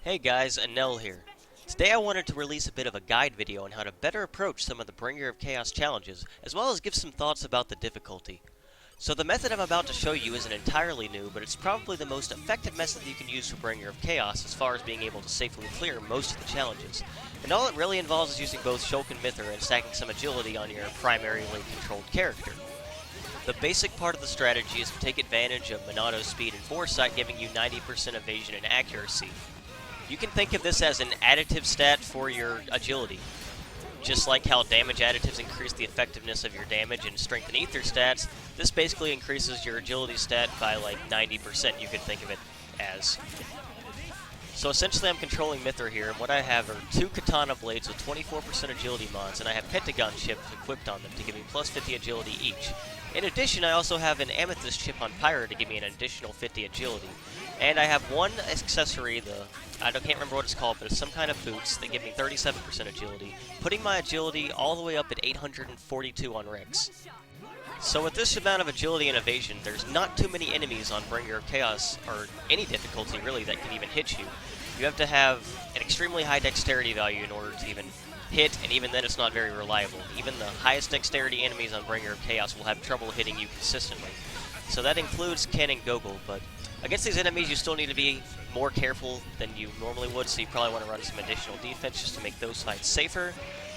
Hey guys, Enel here. Today I wanted to release a bit of a guide video on how to better approach some of the Bringer of Chaos challenges, as well as give some thoughts about the difficulty. So the method I'm about to show you isn't entirely new, but it's probably the most effective method you can use for Bringer of Chaos as far as being able to safely clear most of the challenges. And all it really involves is using both Shulk and Mythra and stacking some agility on your primarily controlled character. The basic part of the strategy is to take advantage of Monato's speed and foresight, giving you 90% evasion and accuracy. You can think of this as an additive stat for your agility. Just like how damage additives increase the effectiveness of your damage and strength and ether stats, this basically increases your agility stat by like 90%, you could think of it as. So essentially I'm controlling Mythra here, and what I have are two katana blades with 24% agility mods, and I have pentagon chips equipped on them to give me plus 50 agility each. In addition, I also have an amethyst chip on Pyra to give me an additional 50 agility. And I have one accessory, I can't remember what it's called, but it's some kind of boots that give me 37% agility, putting my agility all the way up at 842 on Rex. So with this amount of agility and evasion, there's not too many enemies on Bringer of Chaos, or any difficulty really, that can even hit you. You have to have an extremely high dexterity value in order to even hit, and even then it's not very reliable. Even the highest dexterity enemies on Bringer of Chaos will have trouble hitting you consistently. So that includes Ken and Gogol, but against these enemies you still need to be more careful than you normally would, so you probably want to run some additional defense just to make those fights safer.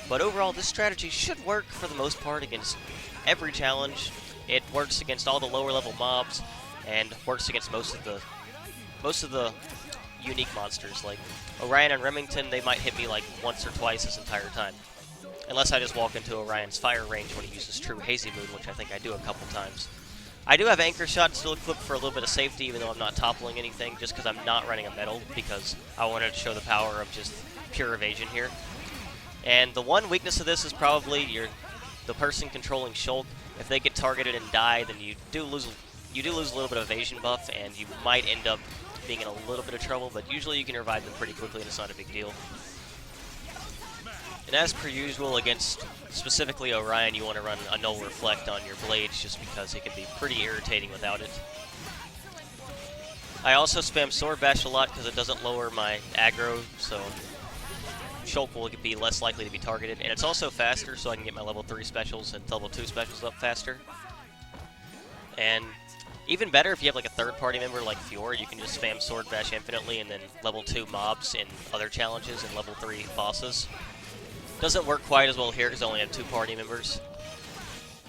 But overall, this strategy should work for the most part against every challenge. It works against all the lower level mobs, and works against most of the unique monsters. Like Orion and Remington, they might hit me like once or twice this entire time. Unless I just walk into Orion's fire range when he uses True Hazy Moon, which I think I do a couple times. I do have Anchor Shot still equipped for a little bit of safety, even though I'm not toppling anything, just because I'm not running a metal, because I wanted to show the power of just pure evasion here. And the one weakness of this is probably the person controlling Shulk. If they get targeted and die, then you do lose a little bit of evasion buff, and you might end up being in a little bit of trouble, but usually you can revive them pretty quickly and it's not a big deal. And as per usual, against specifically Orion, you want to run a Null Reflect on your blades just because it can be pretty irritating without it. I also spam Sword Bash a lot because it doesn't lower my aggro, so Shulk will be less likely to be targeted. And it's also faster, so I can get my level 3 specials and level 2 specials up faster. And even better, if you have like a third-party member like Fiora, you can just spam Sword Bash infinitely and then level 2 mobs in other challenges and level 3 bosses. Doesn't work quite as well here because I only have 2 party members.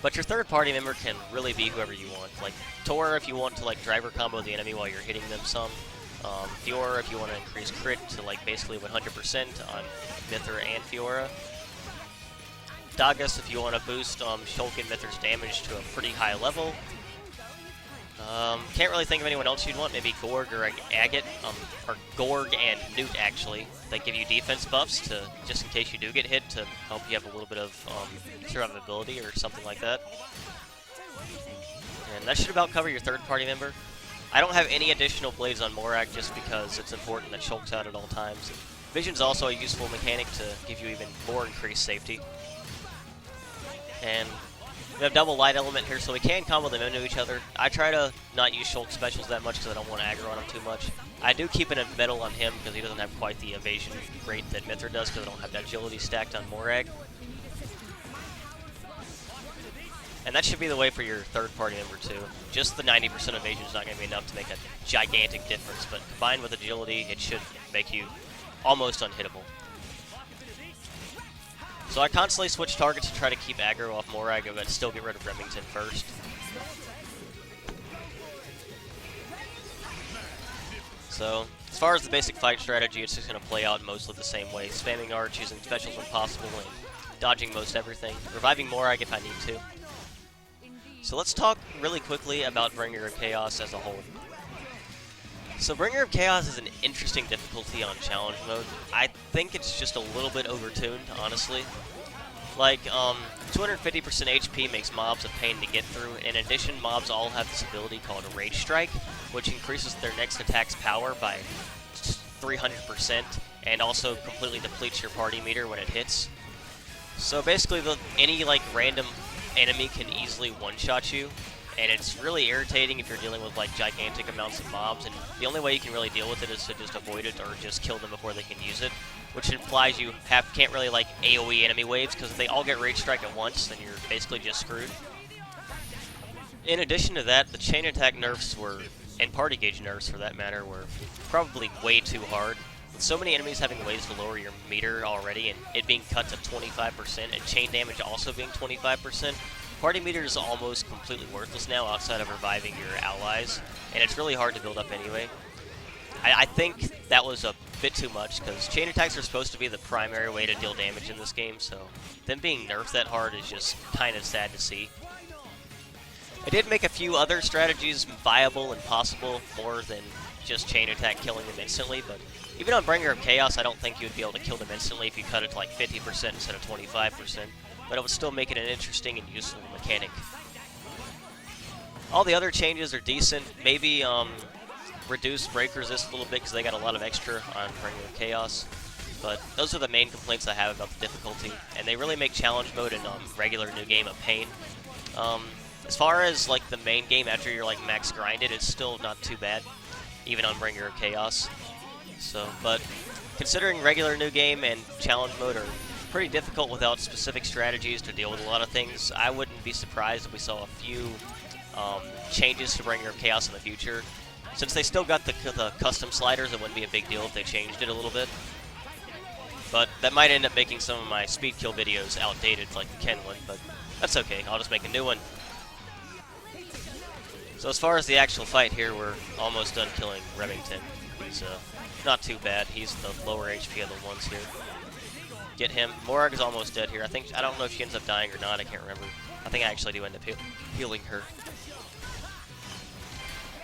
But your third party member can really be whoever you want. Like Tor if you want to like driver combo the enemy while you're hitting them some. Fiora if you want to increase crit to like basically 100% on Mythra and Fiora. Dagas if you want to boost Shulk and Mythra's damage to a pretty high level. Can't really think of anyone else you'd want. Maybe Gorg or Agate, or Gorg and Newt actually. They give you defense buffs to just in case you do get hit to help you have a little bit of survivability or something like that. And that should about cover your third party member. I don't have any additional blades on Morag just because it's important that Shulk's out at all times. Vision's also a useful mechanic to give you even more increased safety. And we have double light element here, so we can combo them into each other. I try to not use Shulk specials that much because I don't want to aggro on him too much. I do keep a metal on him because he doesn't have quite the evasion rate that Mythra does because I don't have that agility stacked on Morag. And that should be the way for your third party member too. Just the 90% evasion is not going to be enough to make a gigantic difference, but combined with agility, it should make you almost unhittable. So I constantly switch targets to try to keep aggro off Morag, but still get rid of Remington first. So, as far as the basic fight strategy, it's just going to play out mostly the same way. Spamming arch, using specials when possible, and dodging most everything. Reviving Morag if I need to. So let's talk really quickly about Bringer of Chaos as a whole. So Bringer of Chaos is an interesting difficulty on challenge mode. I think it's just a little bit overtuned, honestly. Like, 250% HP makes mobs a pain to get through. In addition, mobs all have this ability called a Rage Strike, which increases their next attack's power by 300%, and also completely depletes your party meter when it hits. So basically, any like random enemy can easily one-shot you, and it's really irritating if you're dealing with like gigantic amounts of mobs, and the only way you can really deal with it is to just avoid it or just kill them before they can use it, which implies you can't really like AoE enemy waves, because if they all get Rage Strike at once, then you're basically just screwed. In addition to that, the chain attack nerfs were, and party gauge nerfs for that matter, were probably way too hard. With so many enemies having ways to lower your meter already, and it being cut to 25%, and chain damage also being 25%, party meter is almost completely worthless now outside of reviving your allies, and it's really hard to build up anyway. I think that was a bit too much, because chain attacks are supposed to be the primary way to deal damage in this game, so them being nerfed that hard is just kind of sad to see. I did make a few other strategies viable and possible, more than just chain attack killing them instantly, but even on Bringer of Chaos, I don't think you would be able to kill them instantly if you cut it to like 50% instead of 25%, but it would still make it an interesting and useful mechanic. All the other changes are decent, maybe reduce break resist a little bit because they got a lot of extra on Bringer of Chaos, but those are the main complaints I have about the difficulty, and they really make challenge mode and regular new game a pain. As far as like the main game after you're like max grinded, it's still not too bad, even on Bringer of Chaos. So, but considering regular new game and challenge mode are pretty difficult without specific strategies to deal with a lot of things, I wouldn't be surprised if we saw a few changes to Bringer of Chaos in the future. Since they still got the custom sliders, it wouldn't be a big deal if they changed it a little bit. But that might end up making some of my speed kill videos outdated, like the Ken one, but that's okay, I'll just make a new one. So as far as the actual fight here, we're almost done killing Remington. He's not too bad. He's the lower HP of the ones here. Get him. Morag is almost dead here. I don't know if she ends up dying or not. I can't remember. I think I actually do end up healing her.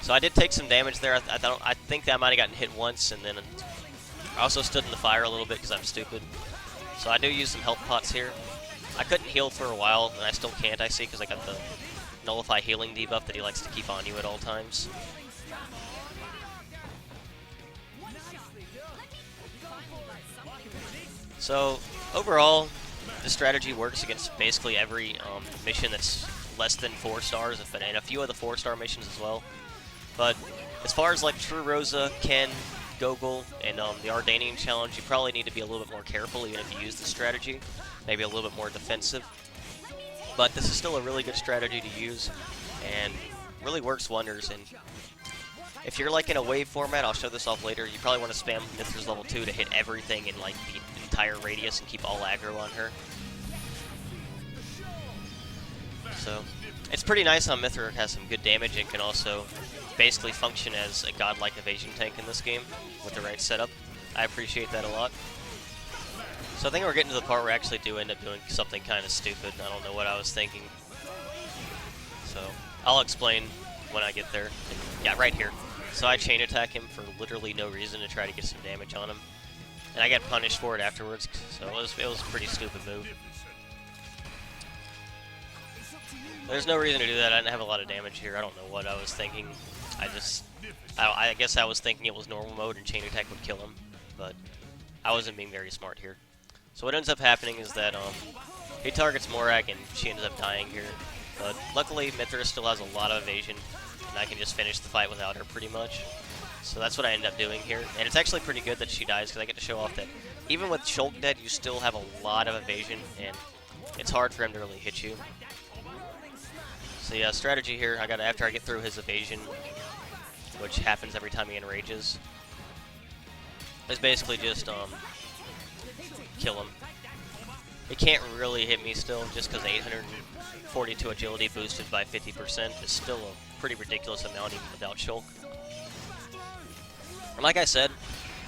So I did take some damage there. I think that I might have gotten hit once, and then I also stood in the fire a little bit because I'm stupid. So I do use some health pots here. I couldn't heal for a while, and I still can't, I see, because I got the Nullify healing debuff that he likes to keep on you at all times. So, overall, this strategy works against basically every mission that's less than 4 stars, and a few of the 4-star missions as well. But as far as like True Rosa, Ken, Gogol, and the Ardanian challenge, you probably need to be a little bit more careful even if you use this strategy. Maybe a little bit more defensive. But this is still a really good strategy to use, and really works wonders. And if you're like in a wave format, I'll show this off later, you probably want to spam Mithra's level 2 to hit everything in like the entire radius and keep all aggro on her. So, it's pretty nice how Mithra has some good damage and can also basically function as a godlike evasion tank in this game with the right setup. I appreciate that a lot. So I think we're getting to the part where I actually do end up doing something kind of stupid. I don't know what I was thinking. So I'll explain when I get there. Yeah, right here. So I chain attack him for literally no reason to try to get some damage on him. And I get punished for it afterwards, so it was a pretty stupid move. There's no reason to do that. I didn't have a lot of damage here. I don't know what I was thinking. I guess I was thinking it was normal mode and chain attack would kill him, but I wasn't being very smart here. So what ends up happening is that he targets Morag and she ends up dying here. But luckily Mithra still has a lot of evasion, and I can just finish the fight without her pretty much. So that's what I end up doing here. And it's actually pretty good that she dies because I get to show off that even with Shulk dead, you still have a lot of evasion, and it's hard for him to really hit you. So yeah, strategy here, after I get through his evasion, which happens every time he enrages, is basically just kill him. He can't really hit me still, just because 842 agility boosted by 50% is still a pretty ridiculous amount even without Shulk. And like I said,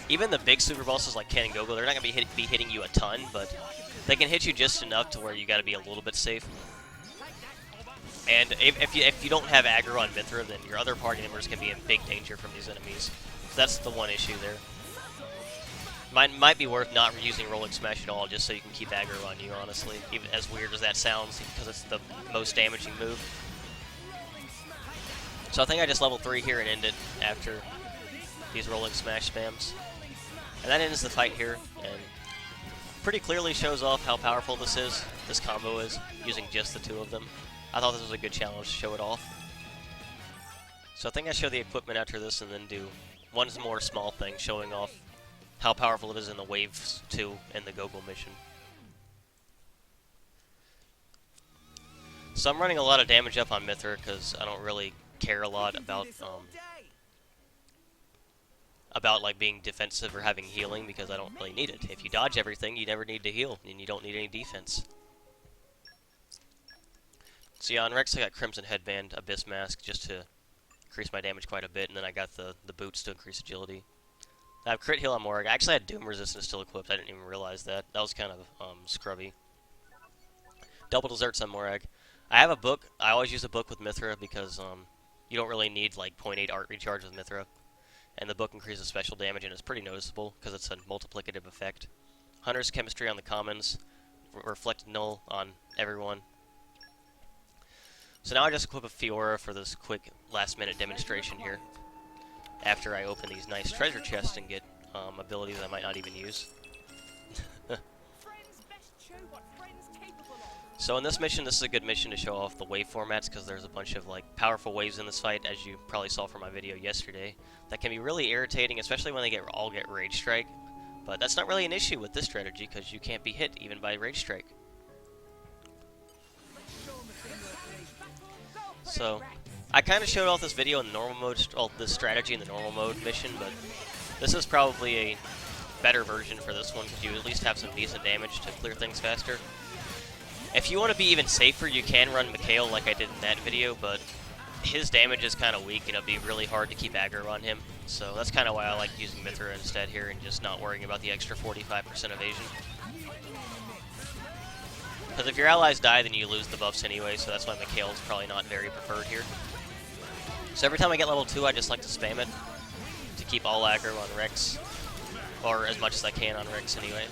even the big super bosses like Ken and Gogo, they're not going to be hitting you a ton, but they can hit you just enough to where you got to be a little bit safe. And if you don't have aggro on Mithra, then your other party members can be in big danger from these enemies. So that's the one issue there. Might be worth not using Rolling Smash at all, just so you can keep aggro on you, honestly. Even as weird as that sounds, because it's the most damaging move. So I think I just level 3 here and end it after these Rolling Smash spams. And that ends the fight here, and pretty clearly shows off how powerful this combo is, using just the 2 of them. I thought this was a good challenge to show it off. So I think I show the equipment after this and then do one more small thing showing off how powerful it is in the Waves 2 and the Gogol mission. So I'm running a lot of damage up on Mithra because I don't really care a lot about like being defensive or having healing because I don't really need it. If you dodge everything, you never need to heal and you don't need any defense. So yeah, on Rex I got Crimson Headband, Abyss Mask just to increase my damage quite a bit, and then I got the boots to increase agility. I have crit heal on Morag. I actually had Doom Resistance still equipped. I didn't even realize that. That was kind of scrubby. Double Deserts on Morag. I have a book. I always use a book with Mithra because you don't really need like 0.8 art recharge with Mithra. And the book increases special damage and it's pretty noticeable because it's a multiplicative effect. Hunter's Chemistry on the commons. Reflected Null on everyone. So now I just equip a Fiora for this quick last minute demonstration here. After I open these nice treasure chests and get abilities I might not even use. So in this mission, this is a good mission to show off the wave formats because there's a bunch of like powerful waves in this fight, as you probably saw from my video yesterday, that can be really irritating, especially when they all get Rage Strike. But that's not really an issue with this strategy because you can't be hit even by Rage Strike. So I kind of showed off this video in the normal mode, this strategy in the normal mode mission, but this is probably a better version for this one because you at least have some decent damage to clear things faster. If you want to be even safer, you can run Mikhail like I did in that video, but his damage is kind of weak and it'll be really hard to keep aggro on him. So that's kind of why I like using Mithra instead here and just not worrying about the extra 45% evasion. Because if your allies die, then you lose the buffs anyway, so that's why Mikhail is probably not very preferred here. So every time I get level 2, I just like to spam it to keep all aggro on Rex, or as much as I can on Rex anyway.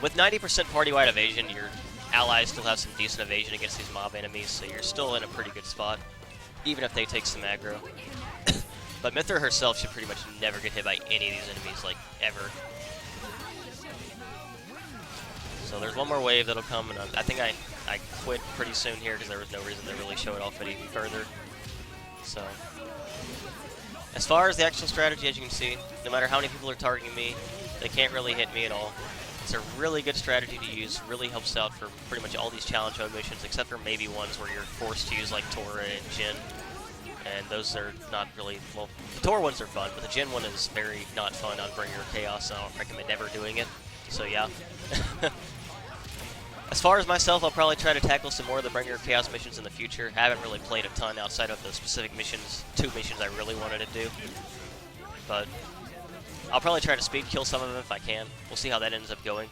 With 90% party-wide evasion, your allies still have some decent evasion against these mob enemies, so you're still in a pretty good spot, even if they take some aggro. But Mithra herself should pretty much never get hit by any of these enemies, like, ever. So there's one more wave that'll come, and I think I quit pretty soon here because there was no reason to really show it off any further. So, as far as the actual strategy, as you can see, no matter how many people are targeting me, they can't really hit me at all. It's a really good strategy to use, really helps out for pretty much all these challenge mode missions, except for maybe ones where you're forced to use like Tora and Jin, and those are not really, well, the Tora ones are fun, but the Jin one is very not fun on Bringer of Chaos, so I don't recommend ever doing it, so yeah. As far as myself, I'll probably try to tackle some more of the Bringer of Chaos missions in the future. I haven't really played a ton outside of the specific missions, 2 missions I really wanted to do, but I'll probably try to speed kill some of them if I can. We'll see how that ends up going.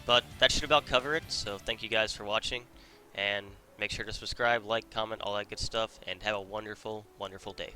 But that should about cover it, so thank you guys for watching, and make sure to subscribe, like, comment, all that good stuff, and have a wonderful, wonderful day.